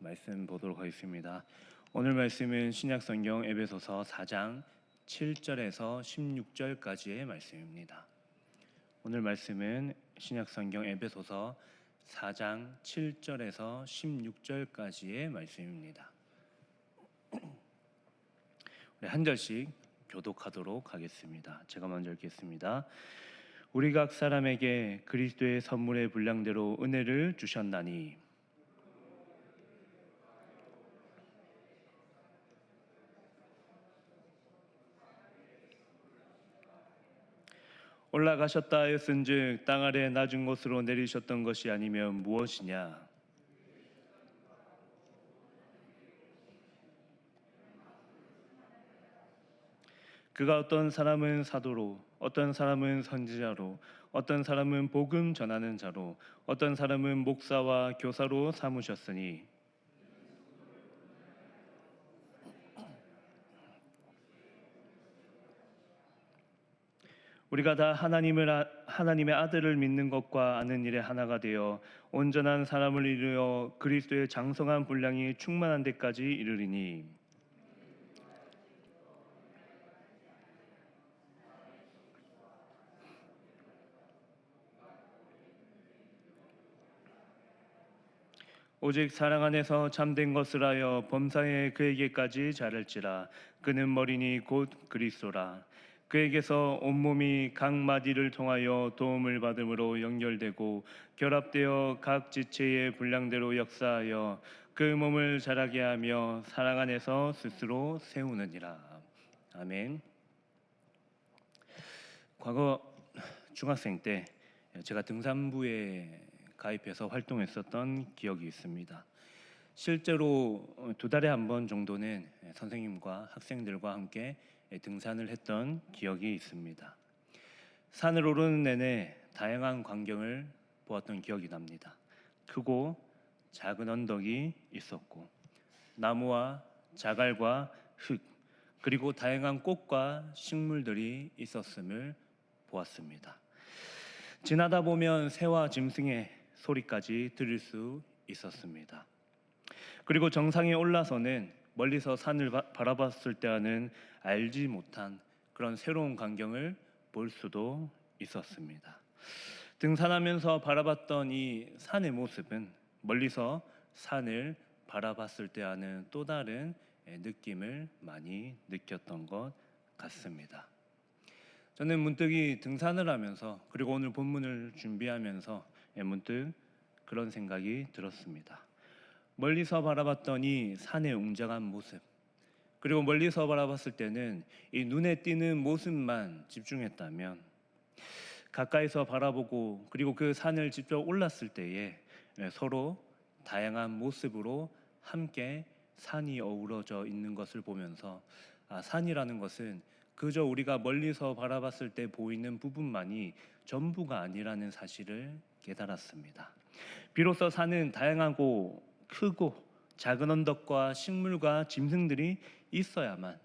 말씀 보도록 하겠습니다. 오늘 말씀은 신약성경 에베소서 4장 7절에서 16절까지의 말씀입니다. 오늘 말씀은 신약성경 에베소서 4장 7절에서 16절까지의 말씀입니다. 우리 한 절씩 교독하도록 하겠습니다. 제가 먼저 읽겠습니다. 우리 각 사람에게 그리스도의 선물의 분량대로 은혜를 주셨나니 올라가셨다 하였은즉 땅 아래 낮은 곳으로 내리셨던 것이 아니면 무엇이냐? 그가 어떤 사람은 사도로, 어떤 사람은 선지자로, 어떤 사람은 복음 전하는 자로, 어떤 사람은 목사와 교사로 삼으셨으니 우리가 다 하나님의 아들을 믿는 것과 아는 일에 하나가 되어 온전한 사람을 이루어 그리스도의 장성한 분량이 충만한 데까지 이르리니 오직 사랑 안에서 참된 것을 하여 범사에 그에게까지 자랄지라. 그는 머리니 곧 그리스도라. 그에게서 온몸이 각 마디를 통하여 도움을 받음으로 연결되고 결합되어 각 지체의 분량대로 역사하여 그 몸을 자라게 하며 사랑 안에서 스스로 세우느니라. 아멘. 과거 중학생 때 제가 등산부에 가입해서 활동했었던 기억이 있습니다. 실제로 2달에 한 번 정도는 선생님과 학생들과 함께 등산을 했던 기억이 있습니다. 산을 오르는 내내 다양한 광경을 보았던 기억이 납니다. 크고 작은 언덕이 있었고 나무와 자갈과 흙 그리고 다양한 꽃과 식물들이 있었음을 보았습니다. 지나다 보면 새와 짐승의 소리까지 들을 수 있었습니다. 그리고 정상에 올라서는 멀리서 산을 바라봤을 때와는 알지 못한 그런 새로운 광경을 볼 수도 있었습니다. 등산하면서 바라봤던 이 산의 모습은 멀리서 산을 바라봤을 때와는 또 다른 느낌을 많이 느꼈던 것 같습니다. 저는 문득 이 등산을 하면서 그리고 오늘 본문을 준비하면서 문득 그런 생각이 들었습니다. 멀리서 바라봤던 이 산의 웅장한 모습 그리고 멀리서 바라봤을 때는 이 눈에 띄는 모습만 집중했다면 가까이서 바라보고 그리고 그 산을 직접 올랐을 때에 서로 다양한 모습으로 함께 산이 어우러져 있는 것을 보면서 산이라는 것은 그저 우리가 멀리서 바라봤을 때 보이는 부분만이 전부가 아니라는 사실을 깨달았습니다. 비로소 산은 다양하고 크고 작은 언덕과 식물과 짐승들이 있어야만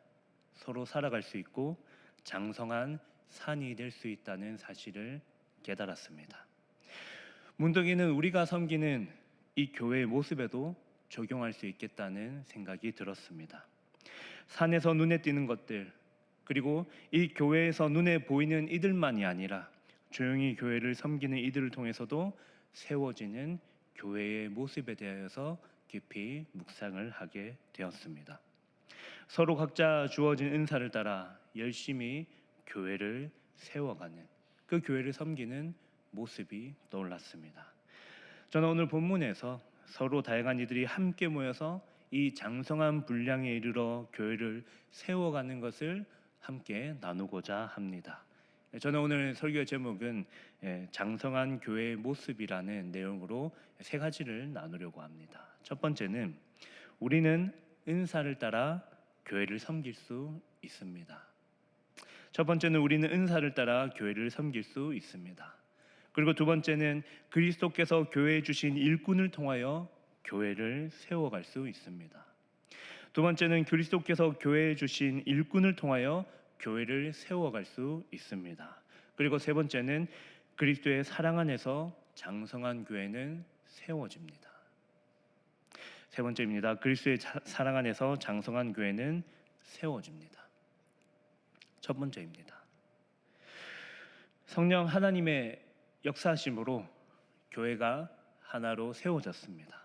서로 살아갈 수 있고 장성한 산이 될 수 있다는 사실을 깨달았습니다. 문득이는 우리가 섬기는 이 교회의 모습에도 적용할 수 있겠다는 생각이 들었습니다. 산에서 눈에 띄는 것들 그리고 이 교회에서 눈에 보이는 이들만이 아니라 조용히 교회를 섬기는 이들을 통해서도 세워지는 교회의 모습에 대해서 깊이 묵상을 하게 되었습니다. 서로 각자 주어진 은사를 따라 열심히 교회를 세워가는 그 교회를 섬기는 모습이 떠올랐습니다. 저는 오늘 본문에서 서로 다양한 이들이 함께 모여서 이 장성한 분량에 이르러 교회를 세워가는 것을 함께 나누고자 합니다. 저는 오늘 설교의 제목은 장성한 교회의 모습이라는 내용으로 3가지를 나누려고 합니다. 첫 번째는 우리는 은사를 따라 교회를 섬길 수 있습니다. 첫 번째는 우리는 은사를 따라 교회를 섬길 수 있습니다. 그리고 두 번째는 그리스도께서 교회에 주신 일꾼을 통하여 교회를 세워갈 수 있습니다. 두 번째는 그리스도께서 교회에 주신 일꾼을 통하여 교회를 세워갈 수 있습니다. 그리고 세 번째는 그리스도의 사랑 안에서 장성한 교회는 세워집니다. 세 번째입니다. 그리스도의 사랑 안에서 장성한 교회는 세워집니다. 첫 번째입니다. 성령 하나님의 역사하심으로 교회가 하나로 세워졌습니다.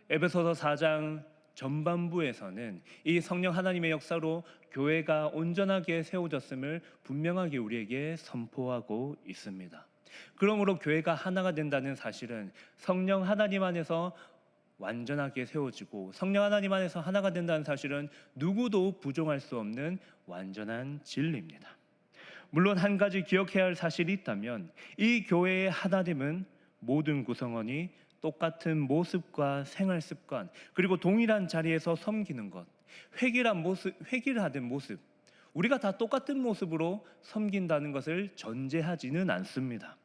에베소서 4장 전반부에서는 이 성령 하나님의 역사로 교회가 온전하게 세워졌음을 분명하게 우리에게 선포하고 있습니다. 그러므로 교회가 하나가 된다는 사실은 성령 하나님 안에서 완전하게 세워지고 성령 하나님 안에서 하나가 된다는 사실은 누구도 부정할 수 없는 완전한 진리입니다. 물론 한 가지 기억해야 할 사실이 있다면 이 교회의 하나됨은 모든 구성원이 똑같은 모습과 생활 습관 그리고 동일한 자리에서 섬기는 것, 획일화된 모습, 우리가 다 똑같은 모습으로 섬긴다는 것을 전제하지는 않습니다.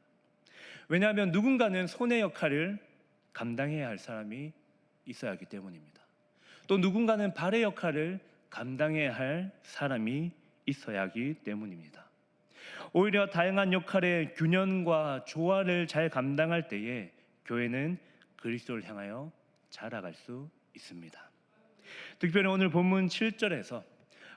왜냐하면 누군가는 손의 역할을 감당해야 할 사람이 있어야 하기 때문입니다. 또 누군가는 발의 역할을 감당해야 할 사람이 있어야 하기 때문입니다. 오히려 다양한 역할의 균형과 조화를 잘 감당할 때에 교회는 그리스도를 향하여 자라갈 수 있습니다. 특별히 오늘 본문 7절에서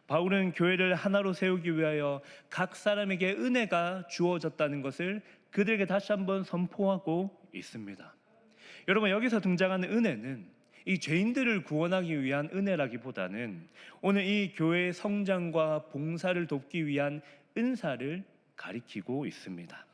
바울은 교회를 하나로 세우기 위하여 각 사람에게 은혜가 주어졌다는 것을 그들에게 다시 한번 선포하고 있습니다. 여러분, 여기서 등장하는 은혜는 이 죄인들을 구원하기 위한 은혜라기보다는 오늘 이 교회의 성장과 봉사를 돕기 위한 은사를 가리키고 있습니다.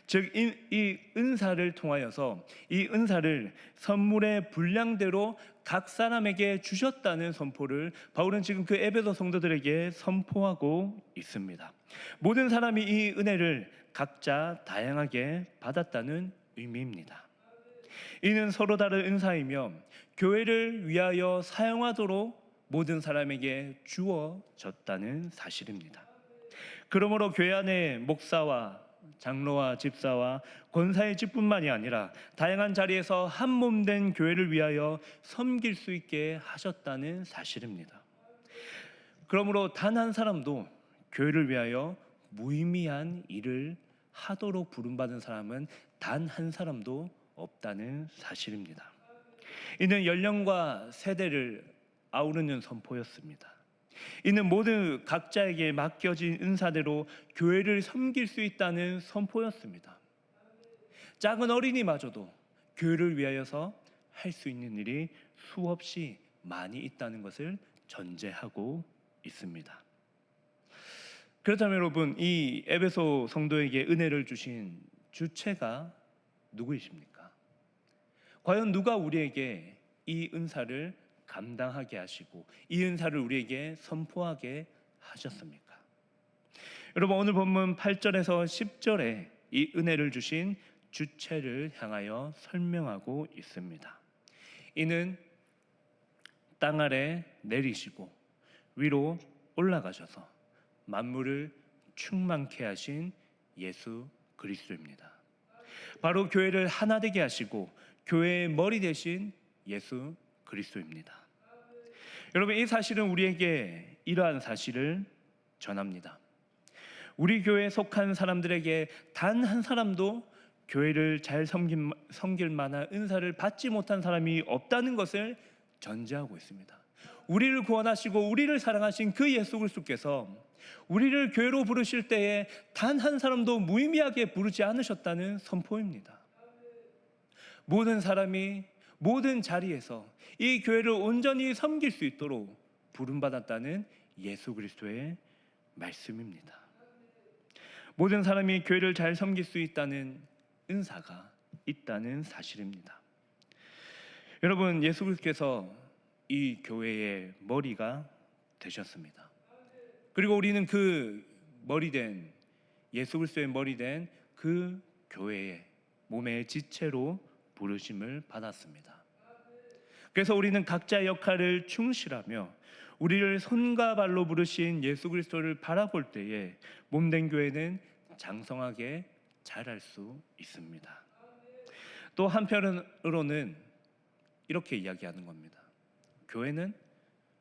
즉, 이 은사를 통하여서 이 은사를 선물의 분량대로 각 사람에게 주셨다는 선포를 바울은 지금 그 에베소 성도들에게 선포하고 있습니다. 모든 사람이 이 은혜를 각자 다양하게 받았다는 의미입니다. 이는 서로 다른 은사이며 교회를 위하여 사용하도록 모든 사람에게 주어졌다는 사실입니다. 그러므로 교회 안에 목사와 장로와 집사와 권사의 집뿐만이 아니라 다양한 자리에서 한 몸 된 교회를 위하여 섬길 수 있게 하셨다는 사실입니다. 그러므로 단 한 사람도 교회를 위하여 무의미한 일을 하도록 부름받은 사람은 단 한 사람도 없다는 사실입니다. 이는 연령과 세대를 아우르는 선포였습니다. 이는 모두 각자에게 맡겨진 은사대로 교회를 섬길 수 있다는 선포였습니다. 작은 어린이마저도 교회를 위하여서 할 수 있는 일이 수없이 많이 있다는 것을 전제하고 있습니다. 그렇다면 여러분, 이 에베소 성도에게 은혜를 주신 주체가 누구이십니까? 과연 누가 우리에게 이 은사를 감당하게 하시고 이 은사를 우리에게 선포하게 하셨습니까? 여러분, 오늘 본문 8절에서 10절에 이 은혜를 주신 주체를 향하여 설명하고 있습니다. 이는 땅 아래 내리시고 위로 올라가셔서 만물을 충만케 하신 예수 그리스도입니다. 바로 교회를 하나 되게 하시고 교회의 머리 되신 예수 그리스도입니다. 여러분, 이 사실은 우리에게 이러한 사실을 전합니다. 우리 교회에 속한 사람들에게 단 한 사람도 교회를 잘 섬길 만한 은사를 받지 못한 사람이 없다는 것을 전제하고 있습니다. 우리를 구원하시고 우리를 사랑하신 그 예수 그리스도께서 우리를 교회로 부르실 때에 단 한 사람도 무의미하게 부르지 않으셨다는 선포입니다. 모든 사람이 모든 자리에서 이 교회를 온전히 섬길 수 있도록 부름받았다는 예수 그리스도의 말씀입니다. 모든 사람이 교회를 잘 섬길 수 있다는 은사가 있다는 사실입니다. 여러분, 예수 그리스도께서 이 교회의 머리가 되셨습니다. 그리고 우리는 그 머리된 예수 그리스도의 머리된 그 교회의 몸의 지체로 부르심을 받았습니다. 그래서 우리는 각자의 역할을 충실하며 우리를 손과 발로 부르신 예수 그리스도를 바라볼 때에 몸된 교회는 장성하게 자랄 수 있습니다. 또 한편으로는 이렇게 이야기하는 겁니다. 교회는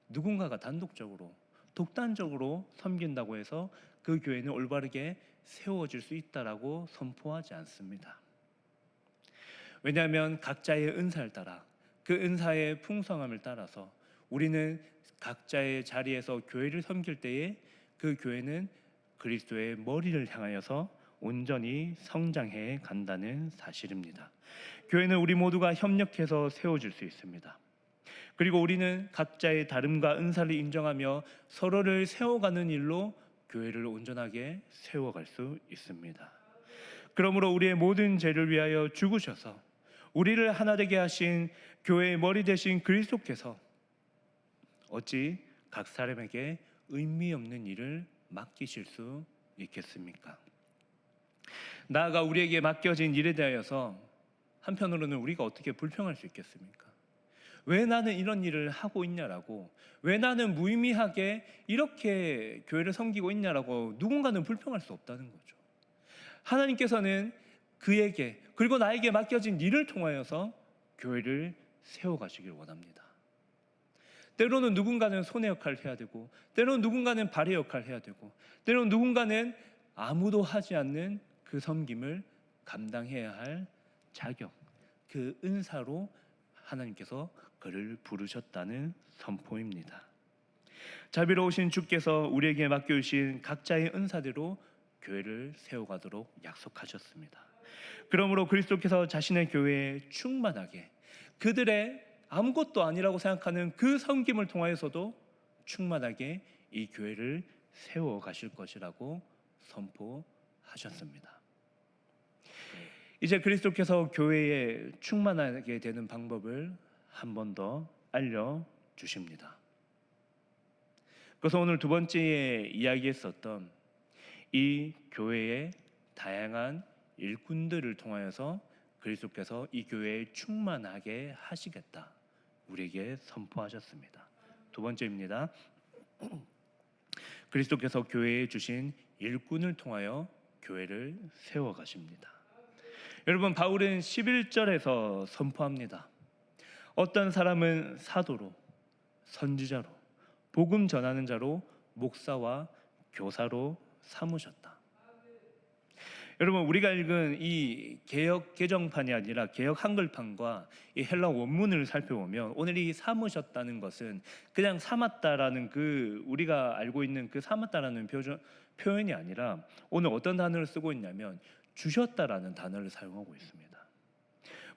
누군가가 단독적으로 독단적으로 섬긴다고 해서 그 교회는 올바르게 세워질 수 있다라고 선포하지 않습니다. 왜냐하면 각자의 은사를 따라 그 은사의 풍성함을 따라서 우리는 각자의 자리에서 교회를 섬길 때에 그 교회는 그리스도의 머리를 향하여서 온전히 성장해 간다는 사실입니다. 교회는 우리 모두가 협력해서 세워질 수 있습니다. 그리고 우리는 각자의 다름과 은사를 인정하며 서로를 세워가는 일로 교회를 온전하게 세워갈 수 있습니다. 그러므로 우리의 모든 죄를 위하여 죽으셔서 우리를 하나 되게 하신 교회의 머리 되신 그리스도께서 어찌 각 사람에게 의미 없는 일을 맡기실 수 있겠습니까? 나아가 우리에게 맡겨진 일에 대하여서 한편으로는 우리가 어떻게 불평할 수 있겠습니까? 왜 나는 이런 일을 하고 있냐라고, 왜 나는 무의미하게 이렇게 교회를 섬기고 있냐라고 누군가는 불평할 수 없다는 거죠. 하나님께서는 그에게 그리고 나에게 맡겨진 일을 통하여서 교회를 세워가시길 원합니다. 때로는 누군가는 손의 역할을 해야 되고, 때로는 누군가는 발의 역할을 해야 되고, 때로는 누군가는 아무도 하지 않는 그 섬김을 감당해야 할 자격, 그 은사로 하나님께서 그를 부르셨다는 선포입니다. 자비로우신 주께서 우리에게 맡겨주신 각자의 은사대로 교회를 세워가도록 약속하셨습니다. 그러므로 그리스도께서 자신의 교회에 충만하게 그들의 아무것도 아니라고 생각하는 그 섬김을 통하여서도 충만하게 이 교회를 세워가실 것이라고 선포하셨습니다. 이제 그리스도께서 교회에 충만하게 되는 방법을 한 번 더 알려주십니다. 그래서 오늘 두 번째에 이야기했었던 이 교회의 다양한 일꾼들을 통하여서 그리스도께서 이 교회에 충만하게 하시겠다, 우리에게 선포하셨습니다. 두 번째입니다. 그리스도께서 교회에 주신 일꾼을 통하여 교회를 세워가십니다. 여러분, 바울은 11절에서 선포합니다. 어떤 사람은 사도로, 선지자로, 복음 전하는 자로, 목사와 교사로 삼으셨다. 여러분, 우리가 읽은 이 개역 개정판이 아니라 개역 한글판과 이 헬라 원문을 살펴보면 오늘 이 삼으셨다는 것은 그냥 삼았다라는 그 우리가 알고 있는 그 삼았다라는 표현이 아니라 오늘 어떤 단어를 쓰고 있냐면 주셨다라는 단어를 사용하고 있습니다.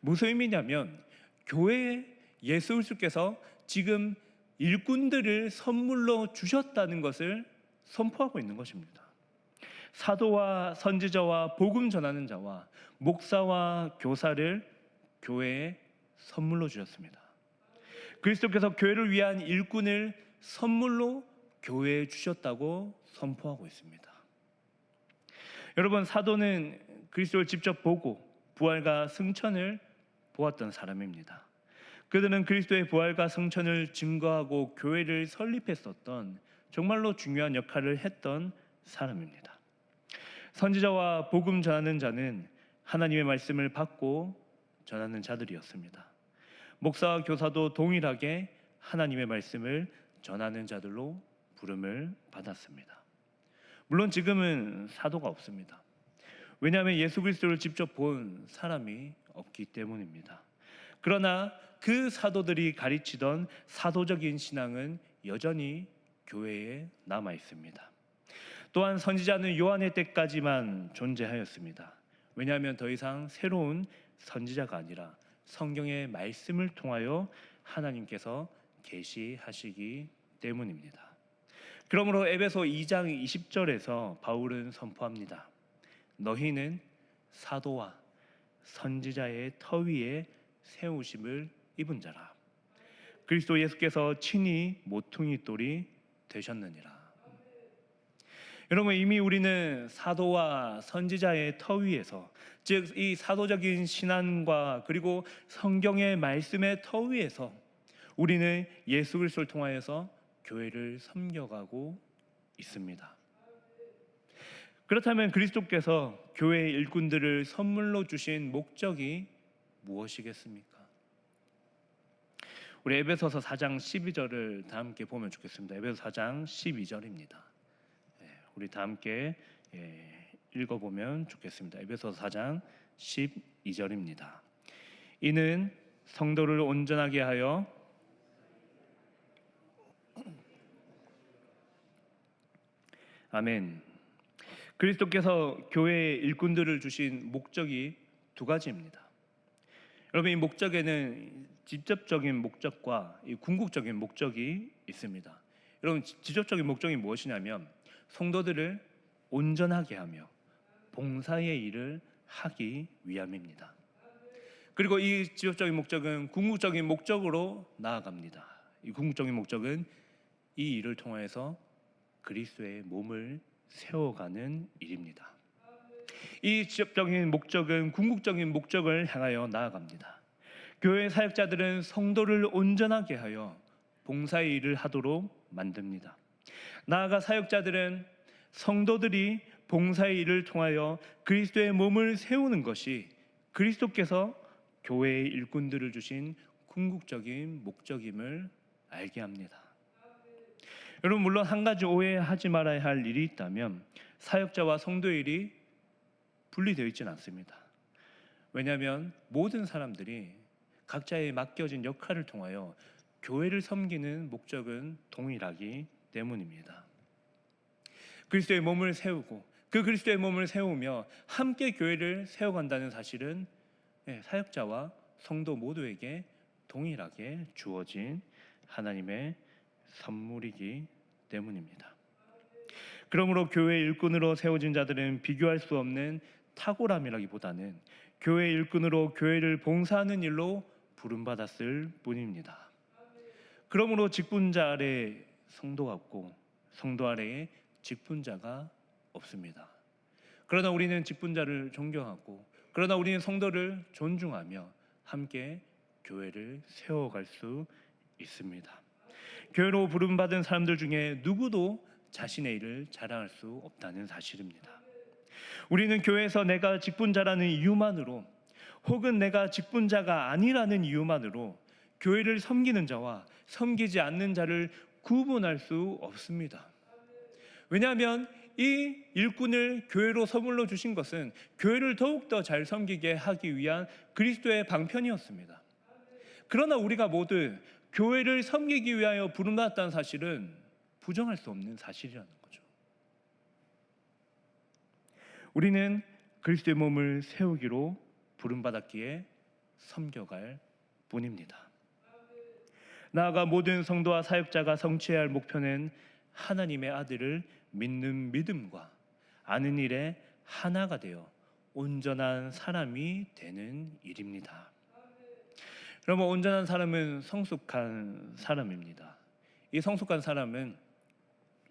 무슨 의미냐면 교회에 예수 그리스도께서 지금 일꾼들을 선물로 주셨다는 것을 선포하고 있는 것입니다. 사도와 선지자와 복음 전하는 자와 목사와 교사를 교회에 선물로 주셨습니다. 그리스도께서 교회를 위한 일꾼을 선물로 교회에 주셨다고 선포하고 있습니다. 여러분, 사도는 그리스도를 직접 보고 부활과 승천을 보았던 사람입니다. 그들은 그리스도의 부활과 승천을 증거하고 교회를 설립했었던 정말로 중요한 역할을 했던 사람입니다. 선지자와 복음 전하는 자는 하나님의 말씀을 받고 전하는 자들이었습니다. 목사와 교사도 동일하게 하나님의 말씀을 전하는 자들로 부름을 받았습니다. 물론 지금은 사도가 없습니다. 왜냐하면 예수 그리스도를 직접 본 사람이 없기 때문입니다. 그러나 그 사도들이 가르치던 사도적인 신앙은 여전히 교회에 남아 있습니다. 또한 선지자는 요한의 때까지만 존재하였습니다. 왜냐하면 더 이상 새로운 선지자가 아니라 성경의 말씀을 통하여 하나님께서 계시하시기 때문입니다. 그러므로 에베소 2장 20절에서 바울은 선포합니다. 너희는 사도와 선지자의 터 위에 세우심을 입은 자라. 그리스도 예수께서 친히 모퉁이 돌이 되셨느니라. 여러분, 이미 우리는 사도와 선지자의 터 위에서, 즉 이 사도적인 신앙과 그리고 성경의 말씀의 터 위에서 우리는 예수 그리스도를 통하여서 교회를 섬겨가고 있습니다. 그렇다면 그리스도께서 교회의 일꾼들을 선물로 주신 목적이 무엇이겠습니까? 우리 에베소서 4장 12절을 다 함께 보면 좋겠습니다. 에베소 4장 12절입니다. 우리 다 함께 읽어보면 좋겠습니다. 에베소서 4장 12절입니다. 이는 성도를 온전하게 하여 아멘. 그리스도께서 교회의 일꾼들을 주신 목적이 두 가지입니다. 여러분, 이 목적에는 직접적인 목적과 이 궁극적인 목적이 있습니다. 여러분, 직접적인 목적이 무엇이냐면 성도들을 온전하게 하며 봉사의 일을 하기 위함입니다. 그리고 이 직접적인 목적은 궁극적인 목적으로 나아갑니다. 이 궁극적인 목적은 이 일을 통해서 그리스도의 몸을 세워가는 일입니다. 이 직접적인 목적은 궁극적인 목적을 향하여 나아갑니다. 교회 사역자들은 성도를 온전하게 하여 봉사의 일을 하도록 만듭니다. 나아가 사역자들은 성도들이 봉사의 일을 통하여 그리스도의 몸을 세우는 것이 그리스도께서 교회의 일꾼들을 주신 궁극적인 목적임을 알게 합니다. 여러분, 물론 한 가지 오해하지 말아야 할 일이 있다면 사역자와 성도의 일이 분리되어 있지는 않습니다. 왜냐하면 모든 사람들이 각자의 맡겨진 역할을 통하여 교회를 섬기는 목적은 동일하기 때문입니다. 그리스도의 몸을 세우고 그 그리스도의 몸을 세우며 함께 교회를 세워간다는 사실은 사역자와 성도 모두에게 동일하게 주어진 하나님의 선물이기 때문입니다. 그러므로 교회 일꾼으로 세워진 자들은 비교할 수 없는 탁월함이라기보다는 교회 일꾼으로 교회를 봉사하는 일로 부름받았을 뿐입니다. 그러므로 직분자 아래 성도가 없고 성도 아래에 직분자가 없습니다. 그러나 우리는 직분자를 존경하고 그러나 우리는 성도를 존중하며 함께 교회를 세워갈 수 있습니다. 교회로 부름받은 사람들 중에 누구도 자신의 일을 자랑할 수 없다는 사실입니다. 우리는 교회에서 내가 직분자라는 이유만으로 혹은 내가 직분자가 아니라는 이유만으로 교회를 섬기는 자와 섬기지 않는 자를 구분할 수 없습니다. 왜냐하면 이 일꾼을 교회로 선물로 주신 것은 교회를 더욱더 잘 섬기게 하기 위한 그리스도의 방편이었습니다. 그러나 우리가 모두 교회를 섬기기 위하여 부름받았다는 사실은 부정할 수 없는 사실이라는 거죠. 우리는 그리스도의 몸을 세우기로 부름받았기에 섬겨갈 뿐입니다. 나아가 모든 성도와 사역자가 성취해야 할 목표는 하나님의 아들을 믿는 믿음과 아는 일에 하나가 되어 온전한 사람이 되는 일입니다. 여러분, 온전한 사람은 성숙한 사람입니다. 이 성숙한 사람은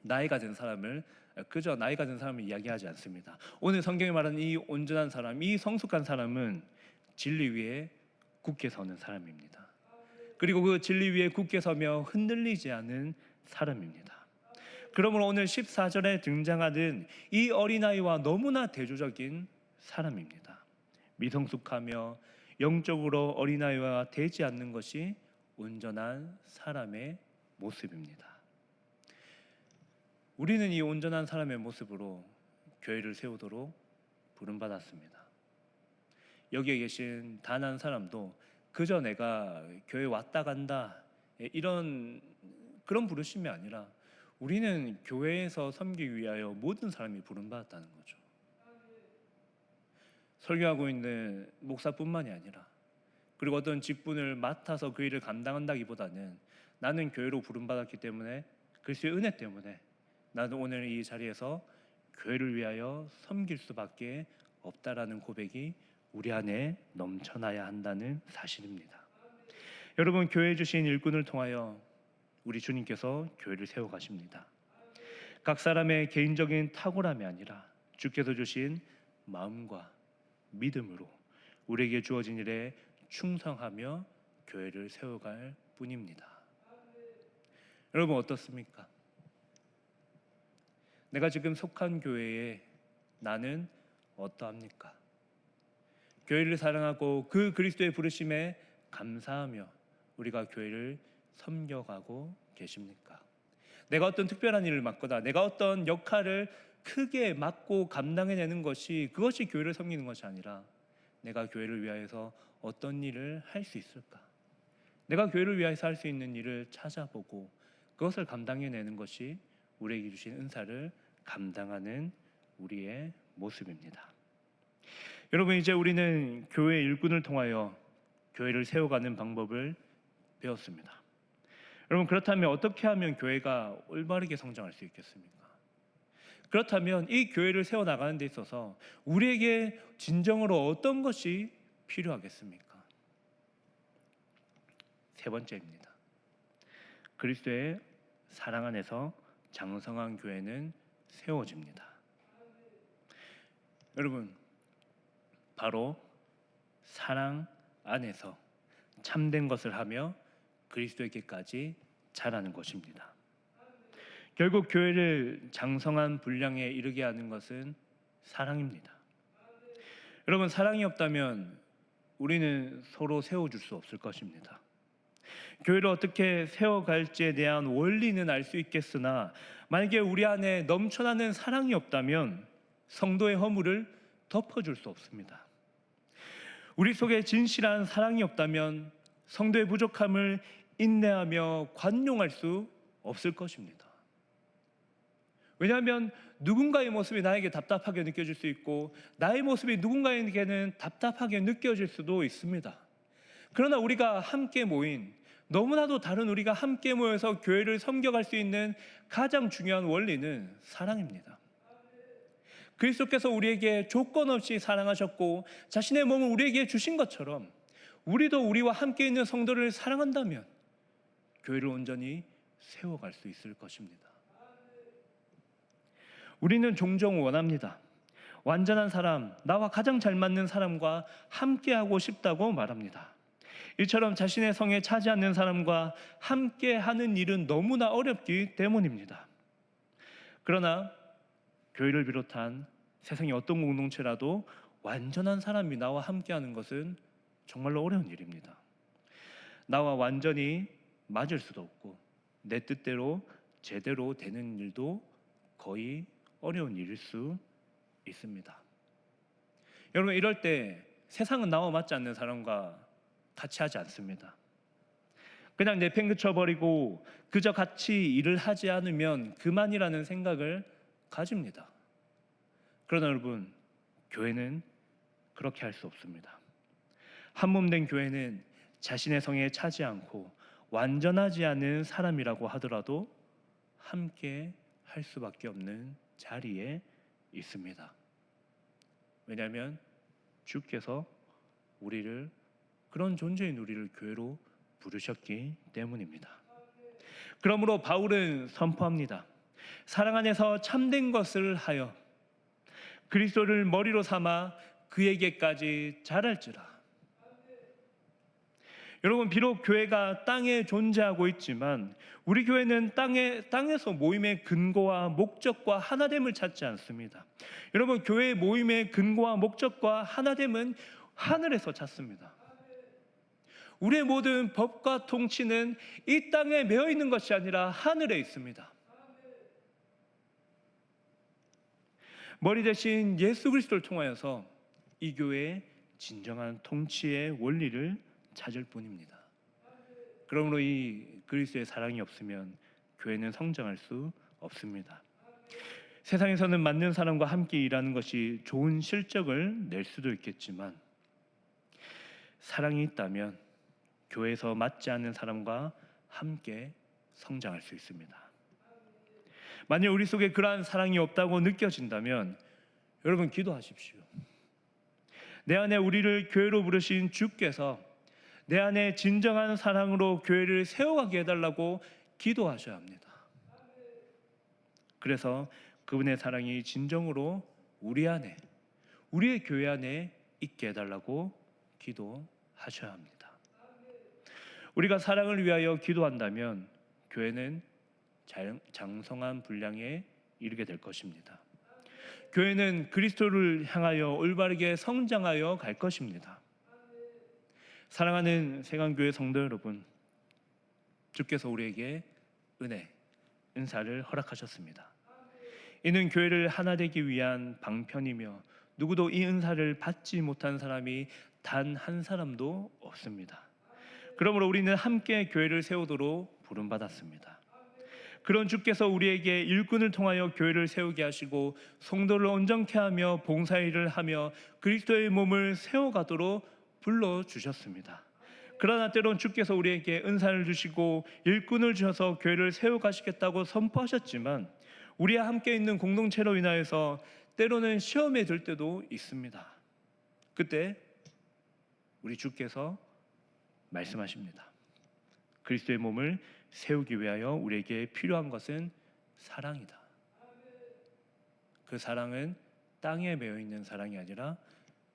나이가 든 사람을 그저 나이가 든 사람을 이야기하지 않습니다. 오늘 성경이 말하는 이 온전한 사람, 이 성숙한 사람은 진리 위에 굳게 서는 사람입니다. 그리고 그 진리 위에 굳게 서며 흔들리지 않은 사람입니다. 그러므로 오늘 14절에 등장하는 이 어린아이와 너무나 대조적인 사람입니다. 미성숙하며 영적으로 어린아이와 되지 않는 것이 온전한 사람의 모습입니다. 우리는 이 온전한 사람의 모습으로 교회를 세우도록 부름받았습니다. 여기에 계신 단 한 사람도 그저 내가 교회 왔다 간다 이런 그런 부르심이 아니라 우리는 교회에서 섬기기 위하여 모든 사람이 부름받았다는 거죠. 설교하고 있는 목사뿐만이 아니라 그리고 어떤 직분을 맡아서 그 일을 감당한다기보다는 나는 교회로 부름받았기 때문에 그리스도의 은혜 때문에 나는 오늘 이 자리에서 교회를 위하여 섬길 수밖에 없다라는 고백이 우리 안에 넘쳐나야 한다는 사실입니다. 여러분, 교회에 주신 일꾼을 통하여 우리 주님께서 교회를 세워가십니다. 각 사람의 개인적인 탁월함이 아니라 주께서 주신 마음과 믿음으로 우리에게 주어진 일에 충성하며 교회를 세워갈 뿐입니다. 여러분, 어떻습니까? 내가 지금 속한 교회에 나는 어떠합니까? 교회를 사랑하고 그 그리스도의 부르심에 감사하며 우리가 교회를 섬겨가고 계십니까? 내가 어떤 특별한 일을 맡거나 내가 어떤 역할을 크게 맡고 감당해내는 것이 그것이 교회를 섬기는 것이 아니라 내가 교회를 위하여서 어떤 일을 할 수 있을까? 내가 교회를 위해서 할 수 있는 일을 찾아보고 그것을 감당해내는 것이 우리에게 주신 은사를 감당하는 우리의 모습입니다. 여러분, 이제 우리는 교회 일꾼을 통하여 교회를 세워가는 방법을 배웠습니다. 여러분, 그렇다면 어떻게 하면 교회가 올바르게 성장할 수 있겠습니까? 그렇다면 이 교회를 세워나가는 데 있어서 우리에게 진정으로 어떤 것이 필요하겠습니까? 세 번째입니다. 그리스도의 사랑 안에서 장성한 교회는 세워집니다. 여러분, 바로 사랑 안에서 참된 것을 하며 그리스도에게까지 자라는 것입니다. 결국 교회를 장성한 분량에 이르게 하는 것은 사랑입니다. 여러분, 사랑이 없다면 우리는 서로 세워줄 수 없을 것입니다. 교회를 어떻게 세워갈지에 대한 원리는 알 수 있겠으나 만약에 우리 안에 넘쳐나는 사랑이 없다면 성도의 허물을 덮어줄 수 없습니다. 우리 속에 진실한 사랑이 없다면 성도의 부족함을 인내하며 관용할 수 없을 것입니다. 왜냐하면 누군가의 모습이 나에게 답답하게 느껴질 수 있고 나의 모습이 누군가에게는 답답하게 느껴질 수도 있습니다. 그러나 우리가 함께 모인, 너무나도 다른 우리가 함께 모여서 교회를 섬겨갈 수 있는 가장 중요한 원리는 사랑입니다. 그리스도께서 우리에게 조건 없이 사랑하셨고 자신의 몸을 우리에게 주신 것처럼 우리도 우리와 함께 있는 성도를 사랑한다면 교회를 온전히 세워갈 수 있을 것입니다. 우리는 종종 원합니다. 완전한 사람, 나와 가장 잘 맞는 사람과 함께하고 싶다고 말합니다. 이처럼 자신의 성에 차지 않는 사람과 함께하는 일은 너무나 어렵기 때문입니다. 그러나 교회를 비롯한 세상의 어떤 공동체라도 완전한 사람이 나와 함께하는 것은 정말로 어려운 일입니다. 나와 완전히 맞을 수도 없고 내 뜻대로 제대로 되는 일도 거의 어려운 일일 수 있습니다. 여러분, 이럴 때 세상은 나와 맞지 않는 사람과 같이 하지 않습니다. 그냥 내팽개쳐버리고 그저 같이 일을 하지 않으면 그만이라는 생각을 가집니다. 그러나 여러분, 교회는 그렇게 할 수 없습니다. 한몸된 교회는 자신의 성에 차지 않고 완전하지 않은 사람이라고 하더라도 함께 할 수밖에 없는 자리에 있습니다. 왜냐하면 주께서 우리를, 그런 존재인 우리를 교회로 부르셨기 때문입니다. 그러므로 바울은 선포합니다. 사랑 안에서 참된 것을 하여 그리스도를 머리로 삼아 그에게까지 자랄지라. 여러분, 비록 교회가 땅에 존재하고 있지만 우리 교회는 땅에서 모임의 근거와 목적과 하나됨을 찾지 않습니다. 여러분, 교회의 모임의 근거와 목적과 하나됨은 하늘에서 찾습니다. 우리의 모든 법과 통치는 이 땅에 매여 있는 것이 아니라 하늘에 있습니다. 머리 대신 예수 그리스도를 통하여서 이 교회의 진정한 통치의 원리를 찾을 뿐입니다. 그러므로 이 그리스도의 사랑이 없으면 교회는 성장할 수 없습니다. 세상에서는 맞는 사람과 함께 일하는 것이 좋은 실적을 낼 수도 있겠지만 사랑이 있다면 교회에서 맞지 않는 사람과 함께 성장할 수 있습니다. 만약 우리 속에 그러한 사랑이 없다고 느껴진다면 여러분, 기도하십시오. 내 안에 우리를 교회로 부르신 주께서 내 안에 진정한 사랑으로 교회를 세워가게 해달라고 기도하셔야 합니다. 그래서 그분의 사랑이 진정으로 우리 안에, 우리의 교회 안에 있게 해달라고 기도하셔야 합니다. 우리가 사랑을 위하여 기도한다면 교회는 장성한 분량에 이르게 될 것입니다. 교회는 그리스도를 향하여 올바르게 성장하여 갈 것입니다. 사랑하는 세강교회 성도 여러분, 주께서 우리에게 은사를 허락하셨습니다. 이는 교회를 하나 되기 위한 방편이며 누구도 이 은사를 받지 못한 사람이 단 한 사람도 없습니다. 그러므로 우리는 함께 교회를 세우도록 부름받았습니다. 그런 주께서 우리에게 일꾼을 통하여 교회를 세우게 하시고 성도를 온전케 하며 봉사일을 하며 그리스도의 몸을 세워가도록 불러주셨습니다. 그러나 때론 주께서 우리에게 은사를 주시고 일꾼을 주셔서 교회를 세워가시겠다고 선포하셨지만 우리와 함께 있는 공동체로 인하여서 때로는 시험에 들 때도 있습니다. 그때 우리 주께서 말씀하십니다. 그리스도의 몸을 세우기 위하여 우리에게 필요한 것은 사랑이다. 그 사랑은 땅에 매여 있는 사랑이 아니라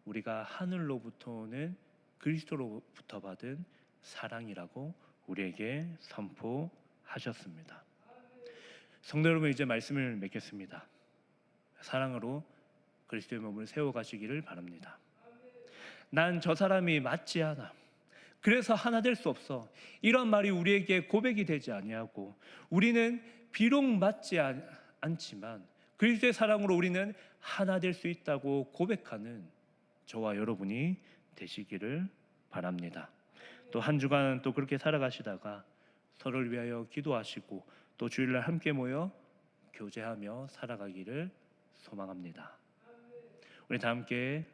우리가 하늘로부터 오는 그리스도로부터 받은 사랑이라고 우리에게 선포하셨습니다. 성도 여러분, 이제 말씀을 맺겠습니다. 사랑으로 그리스도의 몸을 세워가시기를 바랍니다. 난 저 사람이 맞지 않아, 그래서 하나 될 수 없어, 이런 말이 우리에게 고백이 되지 아니하고 우리는 비록 맞지 않지만 그리스도의 사랑으로 우리는 하나 될 수 있다고 고백하는 저와 여러분이 되시기를 바랍니다. 또 한 주간 또 그렇게 살아가시다가 서로를 위하여 기도하시고 또 주일날 함께 모여 교제하며 살아가기를 소망합니다. 우리 다 함께